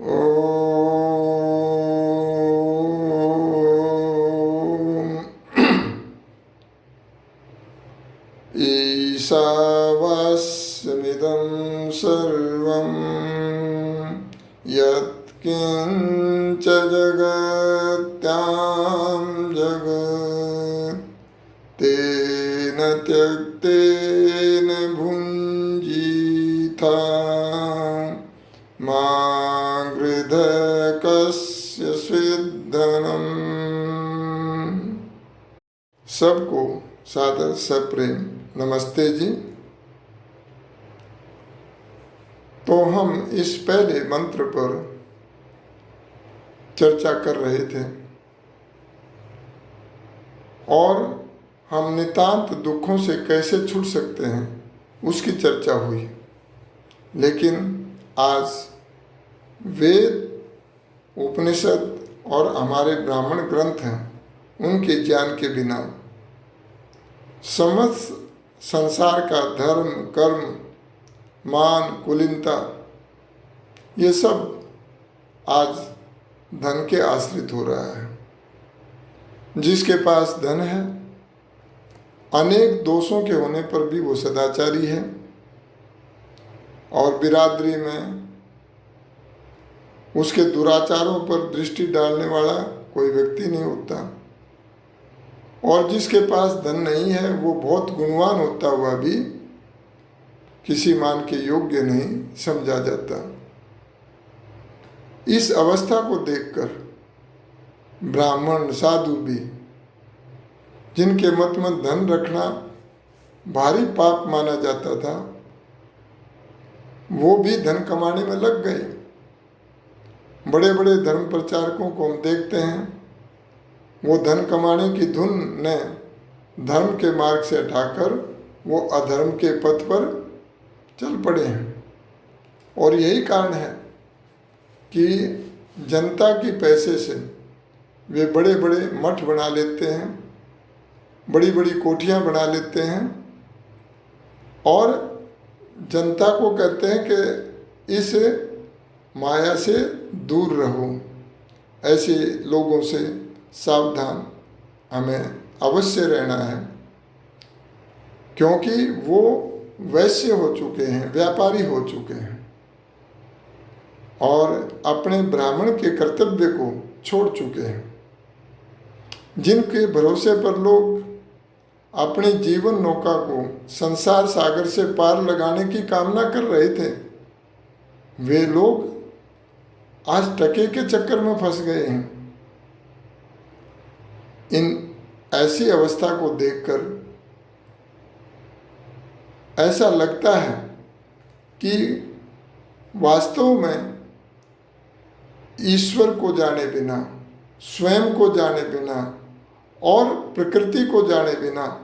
ॐ ईशावास्यमिदं सर्वं यत्किञ्च जगत्यां जगत् तेन त्यक्तेन भुञ्जीथा मा गृधकस्य स्विद्धनम्। सबको सादर सप्रेम नमस्ते जी। तो हम इस पहले मंत्र पर चर्चा कर रहे थे और हम नितांत दुखों से कैसे छूट सकते हैं उसकी चर्चा हुई। लेकिन आज वेद, उपनिषद और हमारे ब्राह्मण ग्रंथ हैं, उनके ज्ञान के बिना समस्त संसार का धर्म, कर्म, मान, कुलीनता, ये सब आज धन के आश्रित हो रहा है। जिसके पास धन है, अनेक दोषों के होने पर भी वो सदाचारी है और बिरादरी में उसके दुराचारों पर दृष्टि डालने वाला कोई व्यक्ति नहीं होता। और जिसके पास धन नहीं है वो बहुत गुणवान होता हुआ भी किसी मान के योग्य नहीं समझा जाता। इस अवस्था को देखकर ब्राह्मण, साधु भी, जिनके मत में धन रखना भारी पाप माना जाता था, वो भी धन कमाने में लग गए। बड़े बड़े धर्म प्रचारकों को हम देखते हैं, वो धन कमाने की धुन ने धर्म के मार्ग से हटाकर वो अधर्म के पथ पर चल पड़े हैं। और यही कारण है कि जनता की पैसे से वे बड़े बड़े मठ बना लेते हैं, बड़ी बड़ी कोठियाँ बना लेते हैं और जनता को कहते हैं कि इस माया से दूर रहो, ऐसे लोगों से सावधान हमें अवश्य रहना है, क्योंकि वो वैश्य हो चुके हैं, व्यापारी हो चुके हैं और अपने ब्राह्मण के कर्तव्य को छोड़ चुके हैं। जिनके भरोसे पर लोग अपने जीवन नौका को संसार सागर से पार लगाने की कामना कर रहे थे, वे लोग आज टके के चक्कर में फंस गए हैं। इन ऐसी अवस्था को देखकर ऐसा लगता है कि वास्तव में ईश्वर को जाने बिना, स्वयं को जाने बिना और प्रकृति को जाने बिना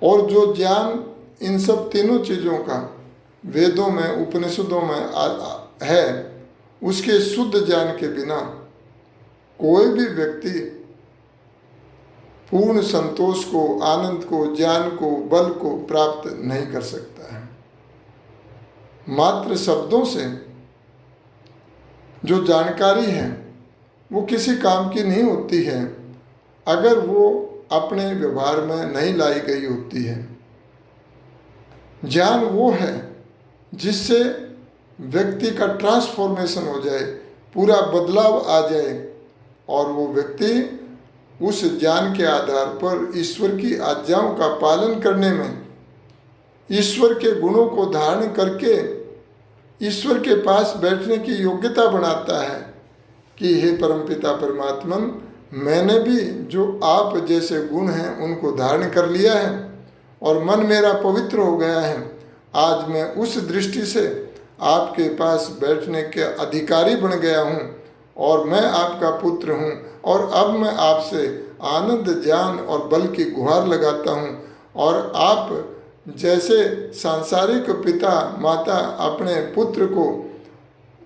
और जो ज्ञान इन सब तीनों चीज़ों का वेदों में, उपनिषदों में है, उसके शुद्ध ज्ञान के बिना कोई भी व्यक्ति पूर्ण संतोष को, आनंद को, ज्ञान को, बल को प्राप्त नहीं कर सकता है। मात्र शब्दों से जो जानकारी है वो किसी काम की नहीं होती है अगर वो अपने व्यवहार में नहीं लाई गई होती है। ज्ञान वो है जिससे व्यक्ति का ट्रांसफॉर्मेशन हो जाए, पूरा बदलाव आ जाए और वो व्यक्ति उस ज्ञान के आधार पर ईश्वर की आज्ञाओं का पालन करने में, ईश्वर के गुणों को धारण करके ईश्वर के पास बैठने की योग्यता बनाता है कि हे परमपिता परमात्मन, मैंने भी जो आप जैसे गुण हैं उनको धारण कर लिया है और मन मेरा पवित्र हो गया है। आज मैं उस दृष्टि से आपके पास बैठने के अधिकारी बन गया हूँ और मैं आपका पुत्र हूँ और अब मैं आपसे आनंद, ज्ञान और बल की गुहार लगाता हूँ। और आप जैसे सांसारिक पिता माता अपने पुत्र को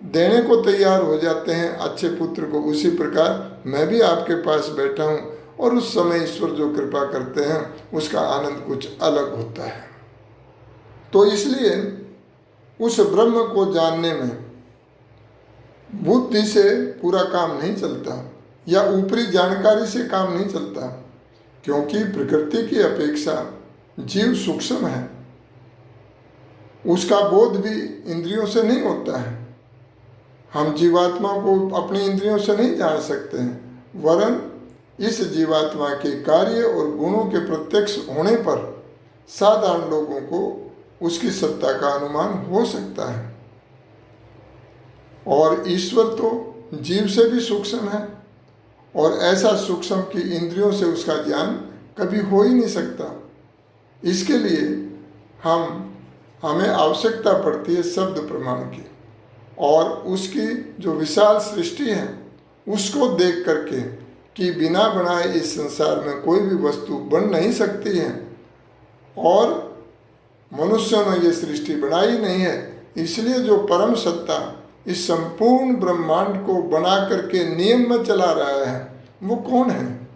देने को तैयार हो जाते हैं, अच्छे पुत्र को, उसी प्रकार मैं भी आपके पास बैठा हूँ और उस समय ईश्वर जो कृपा करते हैं उसका आनंद कुछ अलग होता है। तो इसलिए उस ब्रह्म को जानने में बुद्धि से पूरा काम नहीं चलता या ऊपरी जानकारी से काम नहीं चलता, क्योंकि प्रकृति की अपेक्षा जीव सूक्ष्म है। उसका बोध भी इंद्रियों से नहीं होता है। हम जीवात्मा को अपनी इंद्रियों से नहीं जान सकते हैं, वरन इस जीवात्मा के कार्य और गुणों के प्रत्यक्ष होने पर साधारण लोगों को उसकी सत्ता का अनुमान हो सकता है। और ईश्वर तो जीव से भी सूक्ष्म है, और ऐसा सूक्ष्म कि इंद्रियों से उसका ज्ञान कभी हो ही नहीं सकता। इसके लिए हमें आवश्यकता पड़ती है शब्द प्रमाण की, और उसकी जो विशाल सृष्टि है उसको देख करके कि बिना बनाए इस संसार में कोई भी वस्तु बन नहीं सकती है, और मनुष्यों ने ये सृष्टि बनाई नहीं है। इसलिए जो परम सत्ता इस संपूर्ण ब्रह्मांड को बना करके नियम में चला रहा है वो कौन है,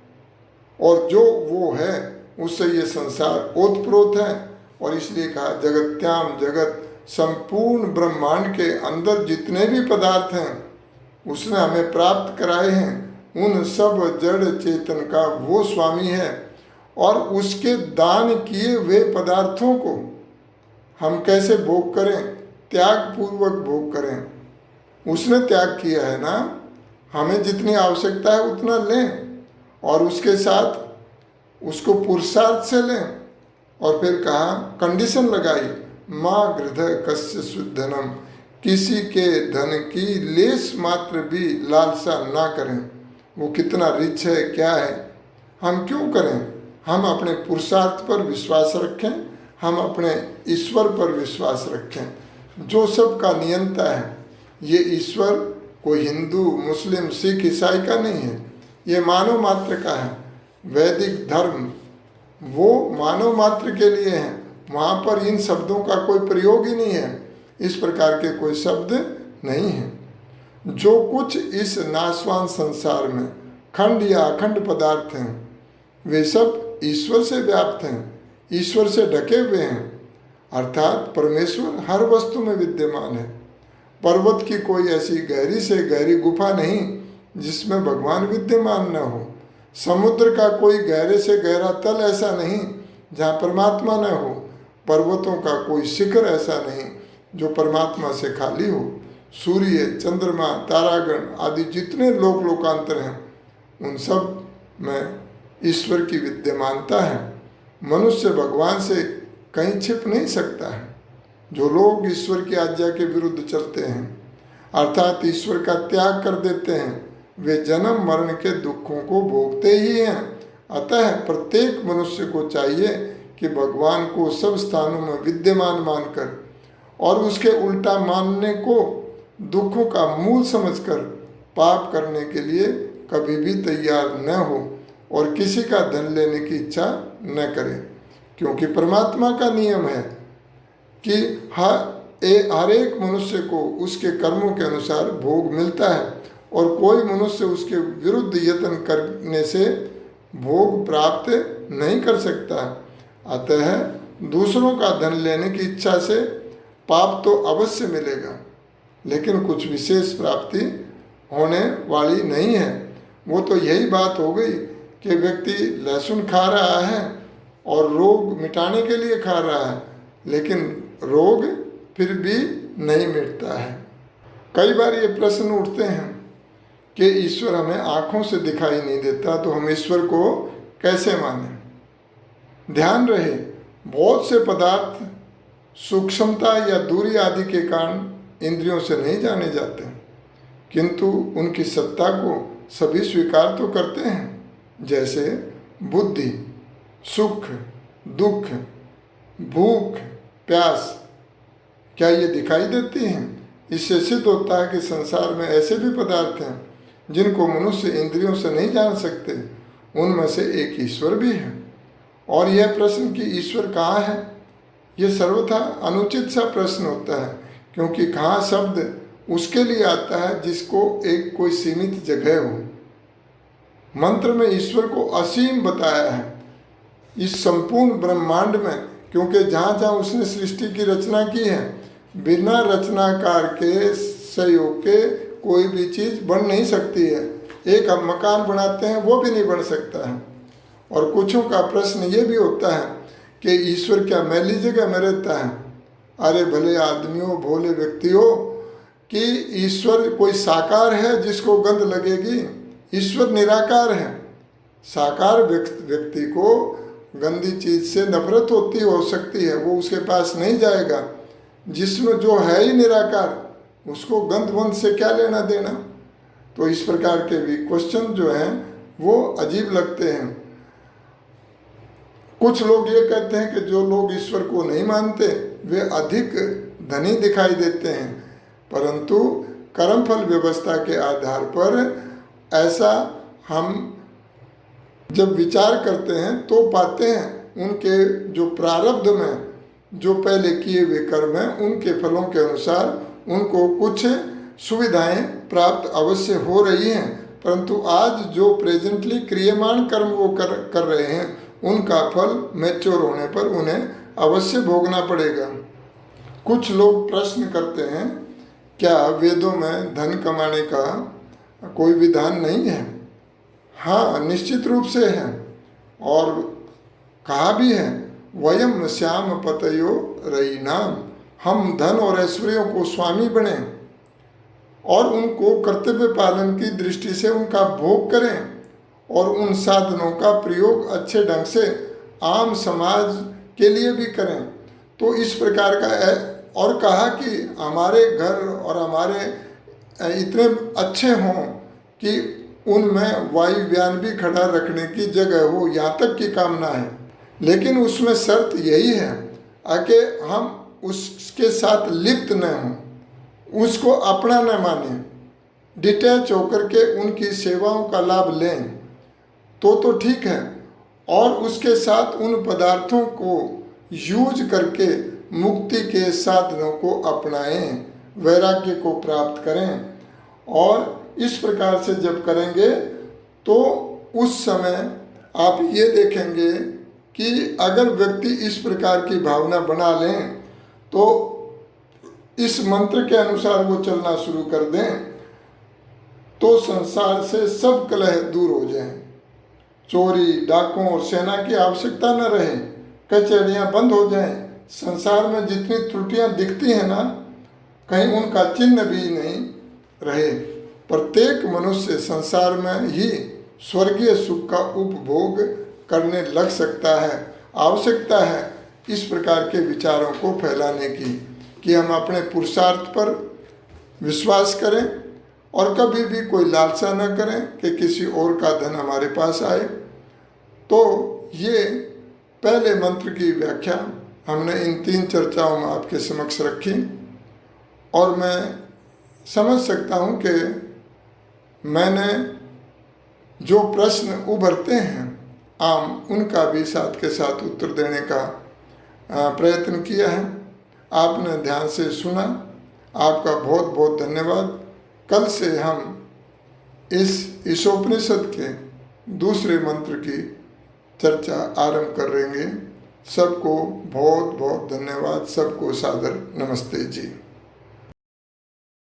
और जो वो है उससे ये संसार ओतप्रोत है। और इसलिए कहा जगत्याम जगत, संपूर्ण ब्रह्मांड के अंदर जितने भी पदार्थ हैं उसने हमें प्राप्त कराए हैं, उन सब जड़ चेतन का वो स्वामी है। और उसके दान किए हुए पदार्थों को हम कैसे भोग करें, त्याग पूर्वक भोग करें। उसने त्याग किया है ना, हमें जितनी आवश्यकता है उतना लें, और उसके साथ उसको पुरुषार्थ से लें। और फिर कहा, कंडीशन लगाई, माँ गृध कस्य शुद्धनम, किसी के धन की लेस मात्र भी लालसा ना करें। वो कितना रिच है, क्या है, हम क्यों करें। हम अपने पुरुषार्थ पर विश्वास रखें, हम अपने ईश्वर पर विश्वास रखें जो सबका नियंता है। ये ईश्वर कोई हिंदू, मुस्लिम, सिख, ईसाई का नहीं है, ये मानव मात्र का है। वैदिक धर्म वो मानव मात्र के लिए है, वहाँ पर इन शब्दों का कोई प्रयोग ही नहीं है, इस प्रकार के कोई शब्द नहीं है। जो कुछ इस नाशवान संसार में खंड या अखंड पदार्थ हैं वे सब ईश्वर से व्याप्त हैं, ईश्वर से ढके हुए हैं। अर्थात परमेश्वर हर वस्तु में विद्यमान है। पर्वत की कोई ऐसी गहरी से गहरी गुफा नहीं जिसमें भगवान विद्यमान न हो। समुद्र का कोई गहरे से गहरा तल ऐसा नहीं जहाँ परमात्मा न हो। पर्वतों का कोई शिखर ऐसा नहीं जो परमात्मा से खाली हो। सूर्य, चंद्रमा, तारागण आदि जितने लोक लोकांतर हैं उन सब में ईश्वर की विद्यमानता है। मनुष्य भगवान से कहीं छिप नहीं सकता है। जो लोग ईश्वर की आज्ञा के विरुद्ध चलते हैं अर्थात ईश्वर का त्याग कर देते हैं, वे जन्म मरण के दुखों को भोगते ही हैं। अतः प्रत्येक मनुष्य को चाहिए कि भगवान को सब स्थानों में विद्यमान मानकर और उसके उल्टा मानने को दुखों का मूल समझकर पाप करने के लिए कभी भी तैयार न हो और किसी का धन लेने की इच्छा न करे, क्योंकि परमात्मा का नियम है कि हर एक मनुष्य को उसके कर्मों के अनुसार भोग मिलता है और कोई मनुष्य उसके विरुद्ध यत्न करने से भोग प्राप्त नहीं कर सकता। अतः दूसरों का धन लेने की इच्छा से पाप तो अवश्य मिलेगा, लेकिन कुछ विशेष प्राप्ति होने वाली नहीं है। वो तो यही बात हो गई कि व्यक्ति लहसुन खा रहा है और रोग मिटाने के लिए खा रहा है, लेकिन रोग फिर भी नहीं मिटता है। कई बार ये प्रश्न उठते हैं कि ईश्वर हमें आँखों से दिखाई नहीं देता तो हम ईश्वर को कैसे मानें। ध्यान रहे, बहुत से पदार्थ सूक्ष्मता या दूरी आदि के कारण इंद्रियों से नहीं जाने जाते, किंतु उनकी सत्ता को सभी स्वीकार तो करते हैं। जैसे बुद्धि, सुख, दुख, भूख, प्यास, क्या ये दिखाई देती हैं? इससे सिद्ध होता है कि संसार में ऐसे भी पदार्थ हैं जिनको मनुष्य इंद्रियों से नहीं जान सकते। उनमें से एक ईश्वर भी है। और यह प्रश्न कि ईश्वर कहाँ है, यह सर्वथा अनुचित सा प्रश्न होता है, क्योंकि कहाँ शब्द उसके लिए आता है जिसको एक कोई सीमित जगह हो। मंत्र में ईश्वर को असीम बताया है इस संपूर्ण ब्रह्मांड में, क्योंकि जहाँ जहाँ उसने सृष्टि की रचना की है बिना रचनाकार के सहयोग के कोई भी चीज़ बन नहीं सकती है। एक हम मकान बनाते हैं वो भी नहीं बन सकता है। और कुछों का प्रश्न ये भी होता है कि ईश्वर क्या मैली जगह में रहता है। अरे भले आदमियों, भोले व्यक्तियों, कि ईश्वर कोई साकार है जिसको गंध लगेगी? ईश्वर निराकार है। साकार व्यक्ति को गंदी चीज से नफरत होती हो सकती है, वो उसके पास नहीं जाएगा। जिसमें जो है ही निराकार, उसको गंध वंध से क्या लेना देना? तो इस प्रकार के भी क्वेश्चन जो हैं वो अजीब लगते हैं। कुछ लोग ये कहते हैं कि जो लोग ईश्वर को नहीं मानते वे अधिक धनी दिखाई देते हैं, परंतु कर्मफल व्यवस्था के आधार पर ऐसा हम जब विचार करते हैं तो पाते हैं उनके जो प्रारब्ध में जो पहले किए हुए कर्म हैं उनके फलों के अनुसार उनको कुछ सुविधाएं प्राप्त अवश्य हो रही हैं, परंतु आज जो प्रेजेंटली क्रियमान कर्म वो कर रहे हैं उनका फल मैच्योर होने पर उन्हें अवश्य भोगना पड़ेगा। कुछ लोग प्रश्न करते हैं, क्या वेदों में धन कमाने का कोई विधान नहीं है? हाँ, निश्चित रूप से है, और कहा भी है, वयम श्याम पतयो रईनाम, हम धन और ऐश्वर्यों को स्वामी बने और उनको कर्तव्य पालन की दृष्टि से उनका भोग करें और उन साधनों का प्रयोग अच्छे ढंग से आम समाज के लिए भी करें। तो इस प्रकार का और कहा कि हमारे घर और हमारे इतने अच्छे हों कि उनमें वायुयान भी खड़ा रखने की जगह हो, यहाँ तक की कामना है। लेकिन उसमें शर्त यही है कि हम उसके साथ लिप्त न हों, उसको अपना न माने, डिटैच होकर के उनकी सेवाओं का लाभ लें तो ठीक है, और उसके साथ उन पदार्थों को यूज करके मुक्ति के साधनों को अपनाएं, वैराग्य को प्राप्त करें। और इस प्रकार से जब करेंगे तो उस समय आप ये देखेंगे कि अगर व्यक्ति इस प्रकार की भावना बना लें तो इस मंत्र के अनुसार वो चलना शुरू कर दें तो संसार से सब कलह दूर हो जाएं, चोरी डाकों और सेना की आवश्यकता न रहे, कचहरियाँ बंद हो जाएं, संसार में जितनी त्रुटियाँ दिखती हैं ना, कहीं उनका चिन्ह भी नहीं रहे। प्रत्येक मनुष्य संसार में ही स्वर्गीय सुख का उपभोग करने लग सकता है। आवश्यकता है इस प्रकार के विचारों को फैलाने की कि हम अपने पुरुषार्थ पर विश्वास करें और कभी भी कोई लालसा न करें कि किसी और का धन हमारे पास आए। तो ये पहले मंत्र की व्याख्या हमने इन 3 चर्चाओं में आपके समक्ष रखी, और मैं समझ सकता हूँ कि मैंने जो प्रश्न उभरते हैं आम, उनका भी साथ के साथ उत्तर देने का प्रयत्न किया है। आपने ध्यान से सुना, आपका बहुत बहुत धन्यवाद। कल से हम इस ईशोपनिषद के दूसरे मंत्र की चर्चा आरंभ करेंगे। सबको बहुत बहुत धन्यवाद, सबको सादर नमस्ते जी।